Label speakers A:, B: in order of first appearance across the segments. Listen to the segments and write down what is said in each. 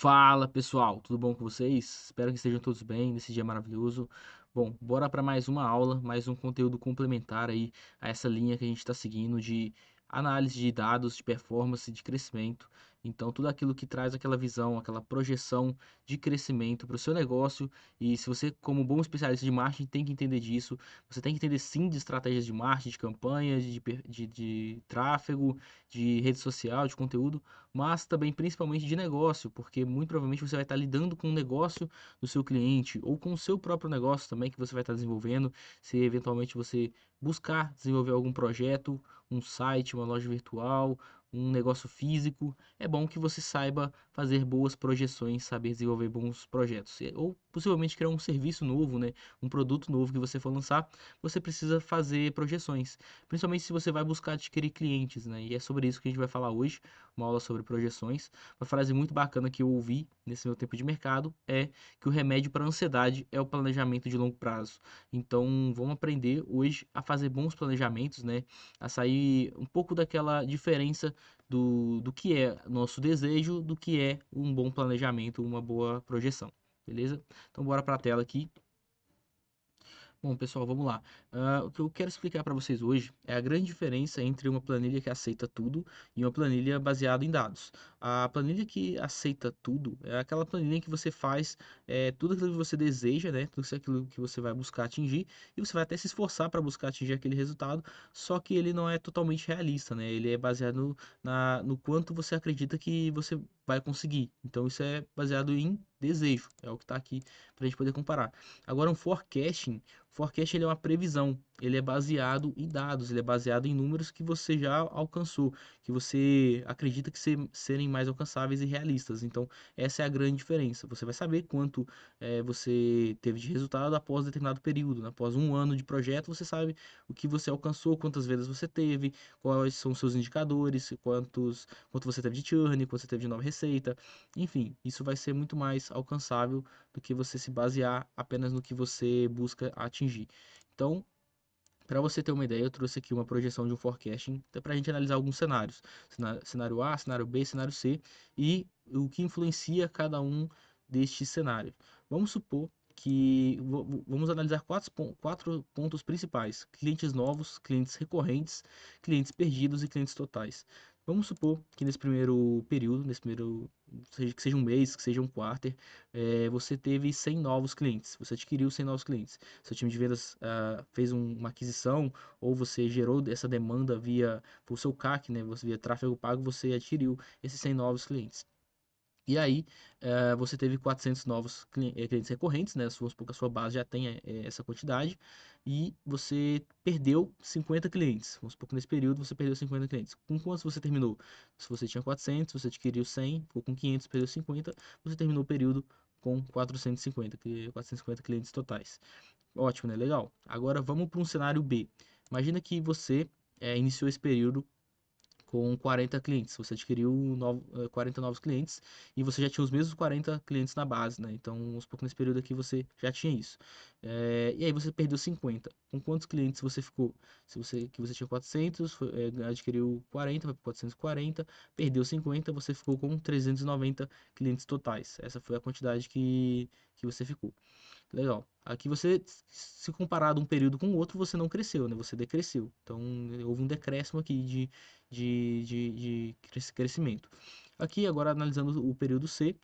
A: Fala pessoal, tudo bom com vocês? Espero que estejam todos bem nesse dia maravilhoso. Bom, bora para mais uma aula, mais um conteúdo complementar aí a essa linha que a gente está seguindo de análise de dados, de performance, de crescimento. Então, tudo aquilo que traz aquela visão, aquela projeção de crescimento para o seu negócio. E se você, como bom especialista de marketing, tem que entender disso, você tem que entender sim de estratégias de marketing, de campanhas, de tráfego, de rede social, de conteúdo, mas também principalmente de negócio, porque muito provavelmente você vai estar lidando com o negócio do seu cliente ou com o seu próprio negócio também que você vai estar desenvolvendo, se eventualmente você buscar desenvolver algum projeto, um site, uma loja virtual, um negócio físico, é bom que você saiba fazer boas projeções, saber desenvolver bons projetos, ou possivelmente criar um serviço novo, né, um produto novo que você for lançar, você precisa fazer projeções, principalmente se você vai buscar adquirir clientes, né, e é sobre isso que a gente vai falar hoje, uma aula sobre projeções. Uma frase muito bacana que eu ouvi nesse meu tempo de mercado é que o remédio para a ansiedade é o planejamento de longo prazo. Então, vamos aprender hoje a fazer bons planejamentos, né? A sair um pouco daquela diferença do que é nosso desejo, do que é um bom planejamento, uma boa projeção. Beleza? Então, bora para a tela aqui. Bom, pessoal, vamos lá. O que eu quero explicar para vocês hoje é a grande diferença entre uma planilha que aceita tudo e uma planilha baseada em dados. A planilha que aceita tudo é aquela planilha que você faz tudo aquilo que você deseja, né? Tudo aquilo que você vai buscar atingir e você vai até se esforçar para buscar atingir aquele resultado, só que ele não é totalmente realista, né? Ele é baseado no quanto você acredita que você vai conseguir. Então, isso é baseado em desejo, é o que está aqui para a gente poder comparar. Agora, um forecast ele é uma previsão, ele é baseado em dados, ele é baseado em números que você já alcançou, que você acredita que serem mais alcançáveis e realistas. Então, essa é a grande diferença. Você vai saber quanto você teve de resultado após determinado período, né? Após um ano de projeto, você sabe o que você alcançou, quantas vendas você teve, quais são os seus indicadores, quanto você teve de churn, quanto você teve de nova receita. Enfim, isso vai ser muito mais alcançável do que você se basear apenas no que você busca atingir. Então, para você ter uma ideia, eu trouxe aqui uma projeção de um forecasting para a gente analisar alguns cenários. Cenário A, cenário B, cenário C e o que influencia cada um destes cenários. Vamos supor que vamos analisar quatro pontos principais: clientes novos, clientes recorrentes, clientes perdidos e clientes totais. Vamos supor que nesse primeiro período, que seja um mês, que seja um quarter, você teve 100 novos clientes, você adquiriu 100 novos clientes. Seu time de vendas fez uma aquisição ou você gerou essa demanda via o seu CAC, né, via tráfego pago, você adquiriu esses 100 novos clientes. E aí, você teve 400 novos clientes recorrentes, né? Vamos supor que a sua base já tenha essa quantidade, e você perdeu 50 clientes. Vamos supor que nesse período você perdeu 50 clientes. Com quantos você terminou? Se você tinha 400, você adquiriu 100, ficou com 500, perdeu 50, você terminou o período com 450 clientes totais. Ótimo, né? Legal. Agora vamos para um cenário B. Imagina que você iniciou esse período com 40 clientes. Você adquiriu 40 novos clientes e você já tinha os mesmos 40 clientes na base, né? Então, uns pouco nesse período aqui você já tinha isso. E aí você perdeu 50. Com quantos clientes você ficou? Se você tinha 400, adquiriu 40, vai para 440, perdeu 50, você ficou com 390 clientes totais. Essa foi a quantidade que você ficou. Legal. Aqui você, se comparado um período com o outro, você não cresceu, né? Você decresceu. Então, houve um decréscimo aqui de crescimento. Aqui, agora analisando o período C,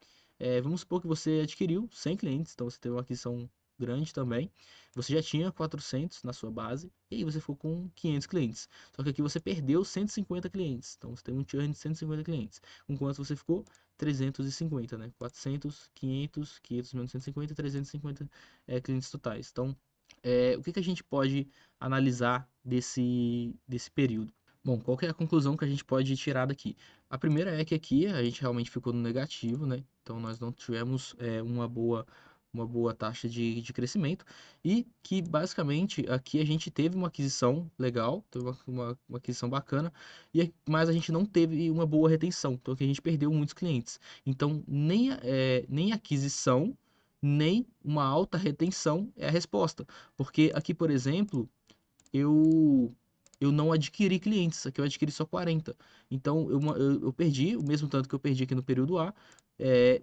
A: vamos supor que você adquiriu 100 clientes, então você teve uma aquisição grande também. Você já tinha 400 na sua base, e aí você ficou com 500 clientes. Só que aqui você perdeu 150 clientes, então você tem um churn de 150 clientes. Com quanto você ficou? 350, né? 400, 500, 500 menos 150, 350 clientes totais. Então, o que que a gente pode analisar desse período? Bom, qual que é a conclusão que a gente pode tirar daqui? A primeira é que aqui a gente realmente ficou no negativo, né? Então nós não tivemos uma boa taxa de crescimento e que basicamente aqui a gente teve uma aquisição legal, teve uma aquisição bacana, mas a gente não teve uma boa retenção, então aqui a gente perdeu muitos clientes. Então nem aquisição, nem uma alta retenção é a resposta, porque aqui, por exemplo, eu eu não adquiri clientes, aqui eu adquiri só 40. Então eu perdi o mesmo tanto que eu perdi aqui no período A,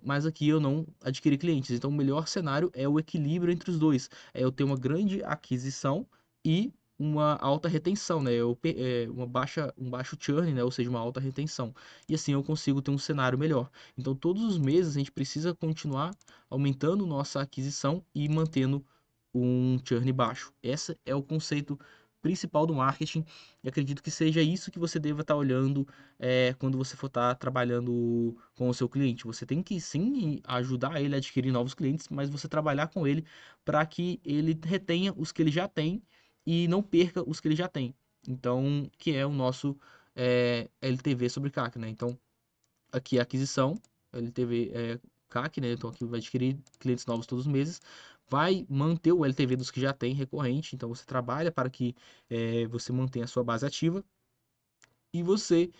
A: mas aqui eu não adquiri clientes. Então, o melhor cenário é o equilíbrio entre os dois. É eu ter uma grande aquisição e uma alta retenção, né? Um baixo churn, né? Ou seja, uma alta retenção. E assim eu consigo ter um cenário melhor. Então, todos os meses a gente precisa continuar aumentando nossa aquisição e mantendo um churn baixo. Esse é o conceito principal do marketing. E acredito que seja isso que você deva estar olhando quando você for estar trabalhando com o seu cliente. Você tem que sim ajudar ele a adquirir novos clientes, mas você trabalhar com ele para que ele retenha os que ele já tem e não perca os que ele já tem. Então, que é o nosso LTV sobre CAC, né? Então, aqui é a aquisição, LTV CAC, né? Então aqui vai adquirir clientes novos todos os meses, vai manter o LTV dos que já tem recorrente, então você trabalha para que você mantenha a sua base ativa e você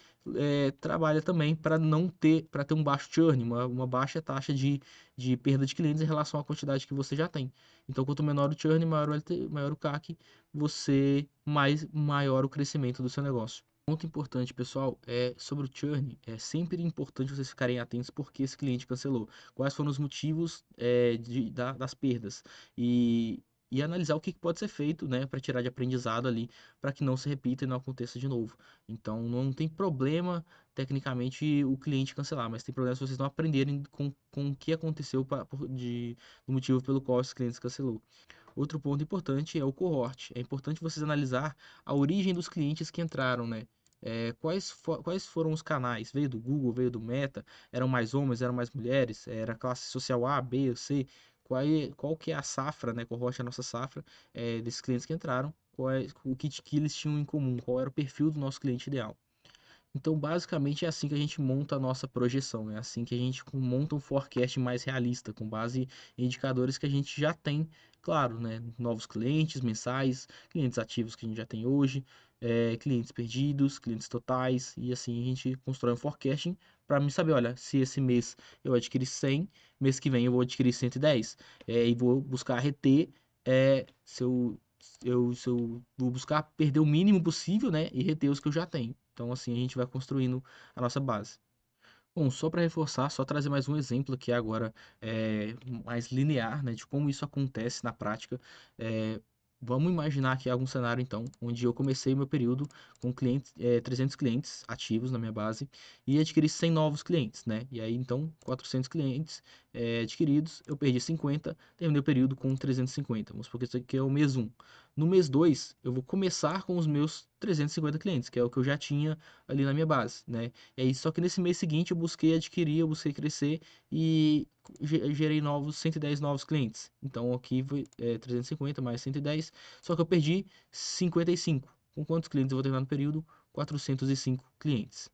A: trabalha também para não ter, para ter um baixo churn, uma baixa taxa de perda de clientes em relação à quantidade que você já tem. Então, quanto menor o churn, maior o maior o CAC, maior o crescimento do seu negócio. Ponto importante, pessoal, é sobre o churn. É sempre importante vocês ficarem atentos porque esse cliente cancelou. Quais foram os motivos das perdas. E analisar o que pode ser feito, né, para tirar de aprendizado ali, para que não se repita e não aconteça de novo. Então não tem problema, tecnicamente, o cliente cancelar, mas tem problema se vocês não aprenderem com o que aconteceu do motivo pelo qual esse cliente cancelou. Outro ponto importante é o cohort. É importante vocês analisar a origem dos clientes que entraram, né? Quais foram os canais? Veio do Google, veio do Meta? Eram mais homens, eram mais mulheres? Era classe social A, B ou C? Qual que é a safra, né? Cohort é a nossa safra desses clientes que entraram? O que eles tinham em comum? Qual era o perfil do nosso cliente ideal? Então, basicamente, é assim que a gente monta a nossa projeção, é assim que a gente monta um forecast mais realista, com base em indicadores que a gente já tem, claro, né? Novos clientes mensais, clientes ativos que a gente já tem hoje, clientes perdidos, clientes totais, e assim a gente constrói um forecasting para me saber, olha, se esse mês eu adquirir 100, mês que vem eu vou adquirir 110, e vou buscar reter, se eu vou buscar perder o mínimo possível, né, e reter os que eu já tenho. Então, assim, a gente vai construindo a nossa base. Bom, só para reforçar, só trazer mais um exemplo aqui agora mais linear, né, de como isso acontece na prática. É, Vamos imaginar aqui algum cenário, então, onde eu comecei meu período com 300 clientes ativos na minha base e adquiri 100 novos clientes, né? E aí, então, 400 clientes adquiridos, eu perdi 50, terminei o período com 350. Vamos supor que isso aqui é o mês 1. No mês 2, eu vou começar com os meus 350 clientes, que é o que eu já tinha ali na minha base, né? E aí, só que nesse mês seguinte eu busquei adquirir, eu busquei crescer e gerei 110 novos clientes. Então aqui foi 350 mais 110, só que eu perdi 55. Com quantos clientes eu vou terminar no período? 405 clientes.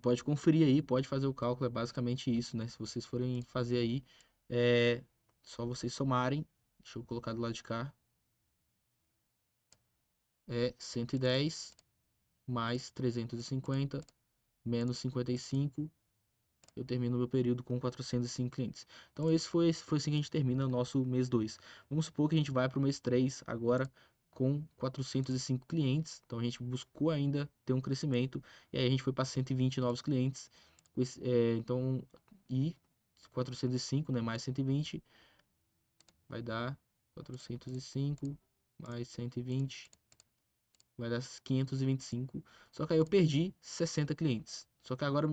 A: Pode conferir aí, pode fazer o cálculo, é basicamente isso, né? Se vocês forem fazer aí, é só vocês somarem. Deixa eu colocar do lado de cá. 110 mais 350 menos 55, eu termino meu período com 405 clientes. Então esse foi assim que a gente termina o nosso mês 2. Vamos supor que a gente vai para o mês 3 agora com 405 clientes. Então a gente buscou ainda ter um crescimento e aí a gente foi para 120 novos clientes. Então, e 405, né, mais 120 vai dar 405 mais 120 vai dar 525. Só que aí eu perdi 60 clientes. Só que agora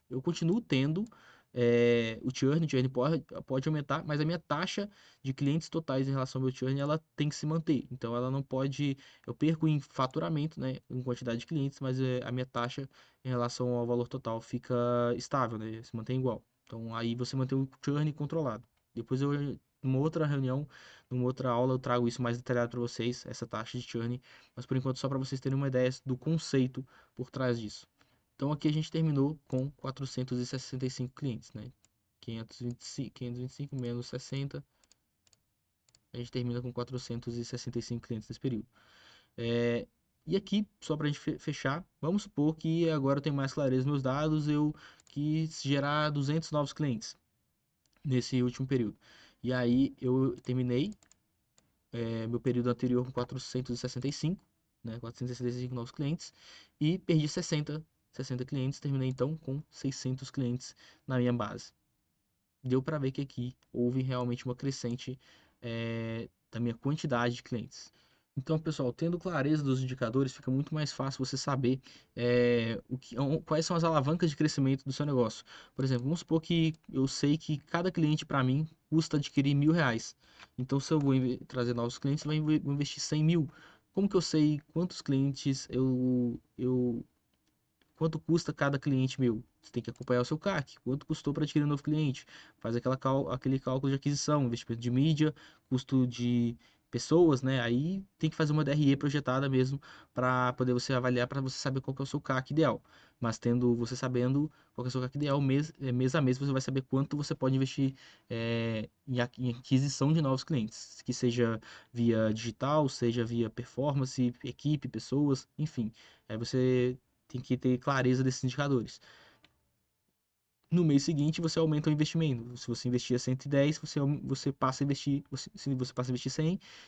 A: eu continuo tendo o churn pode aumentar, mas a minha taxa de clientes totais em relação ao meu churn, ela tem que se manter. Então ela não pode, eu perco em faturamento, né, em quantidade de clientes, mas a minha taxa em relação ao valor total fica estável, né, se mantém igual. Então aí você mantém o churn controlado. Depois numa outra reunião, numa outra aula, eu trago isso mais detalhado para vocês, essa taxa de churn, mas por enquanto só para vocês terem uma ideia do conceito por trás disso. Então aqui a gente terminou com 465 clientes, né? 525 menos 60, a gente termina com 465 clientes nesse período. E aqui, só para a gente fechar, vamos supor que agora eu tenho mais clareza nos meus dados, eu quis gerar 200 novos clientes nesse último período. E aí eu terminei meu período anterior com 465, né, 465 novos clientes, e perdi 60 60 clientes, terminei então com 600 clientes na minha base. Deu para ver que aqui houve realmente uma crescente da minha quantidade de clientes. Então, pessoal, tendo clareza dos indicadores, fica muito mais fácil você saber quais são as alavancas de crescimento do seu negócio. Por exemplo, vamos supor que eu sei que cada cliente para mim custa adquirir R$ 1.000. Então, se eu vou trazer novos clientes, vou investir 100 mil. Como que eu sei quantos clientes quanto custa cada cliente meu? Você tem que acompanhar o seu CAC. Quanto custou para adquirir um novo cliente? Faz aquele cálculo de aquisição, investimento de mídia, custo de pessoas, né? Aí tem que fazer uma DRE projetada mesmo para poder você avaliar, para você saber qual que é o seu CAC ideal. Mas tendo você sabendo qual que é o seu CAC ideal, mês a mês você vai saber quanto você pode investir em aquisição de novos clientes, que seja via digital, seja via performance, equipe, pessoas, enfim. Aí você tem que ter clareza desses indicadores. No mês seguinte, você aumenta o investimento. Se você investia 110, você passa a investir, se você passa a investir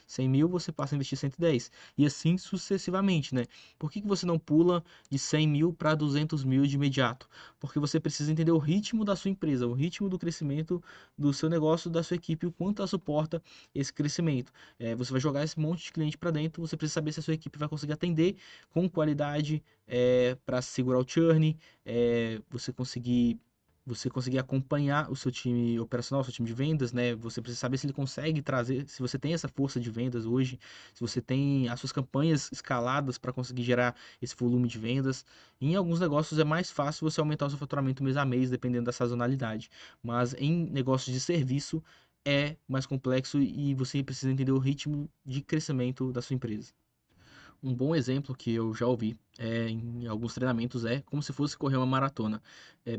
A: 100 mil, você passa a investir 110. E assim sucessivamente, né? Por que que você não pula de 100 mil para 200 mil de imediato? Porque você precisa entender o ritmo da sua empresa, o ritmo do crescimento do seu negócio, da sua equipe, o quanto ela suporta esse crescimento. Você vai jogar esse monte de cliente para dentro, você precisa saber se a sua equipe vai conseguir atender com qualidade, para segurar o churn, você conseguir acompanhar o seu time operacional, o seu time de vendas, né? Você precisa saber se ele consegue trazer, se você tem essa força de vendas hoje, se você tem as suas campanhas escaladas para conseguir gerar esse volume de vendas. Em alguns negócios é mais fácil você aumentar o seu faturamento mês a mês, dependendo da sazonalidade. Mas em negócios de serviço é mais complexo e você precisa entender o ritmo de crescimento da sua empresa. Um bom exemplo que eu já ouvi em alguns treinamentos é como se fosse correr uma maratona.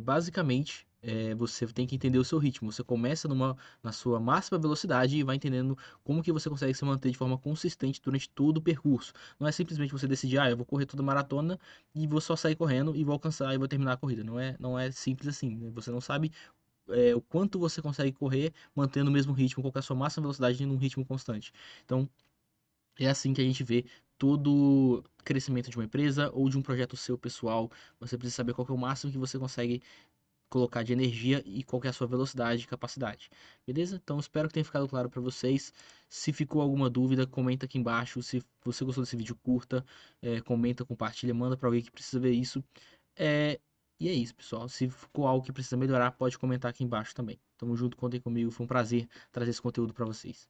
A: Basicamente, você tem que entender o seu ritmo. Você começa na sua máxima velocidade e vai entendendo como que você consegue se manter de forma consistente durante todo o percurso. Não é simplesmente você decidir, eu vou correr toda a maratona e vou só sair correndo e vou alcançar e vou terminar a corrida. Não é simples assim, né? Você não sabe o quanto você consegue correr mantendo o mesmo ritmo, qual que é a sua máxima velocidade num ritmo constante. Então, é assim que a gente vê todo crescimento de uma empresa ou de um projeto seu pessoal. Você precisa saber qual que é o máximo que você consegue colocar de energia e qual que é a sua velocidade e capacidade. Beleza? Então espero que tenha ficado claro para vocês. Se ficou alguma dúvida, comenta aqui embaixo. Se você gostou desse vídeo, curta, comenta, compartilha, manda para alguém que precisa ver isso. É, e é isso, pessoal. Se ficou algo que precisa melhorar, pode comentar aqui embaixo também. Tamo junto, contem comigo. Foi um prazer trazer esse conteúdo para vocês.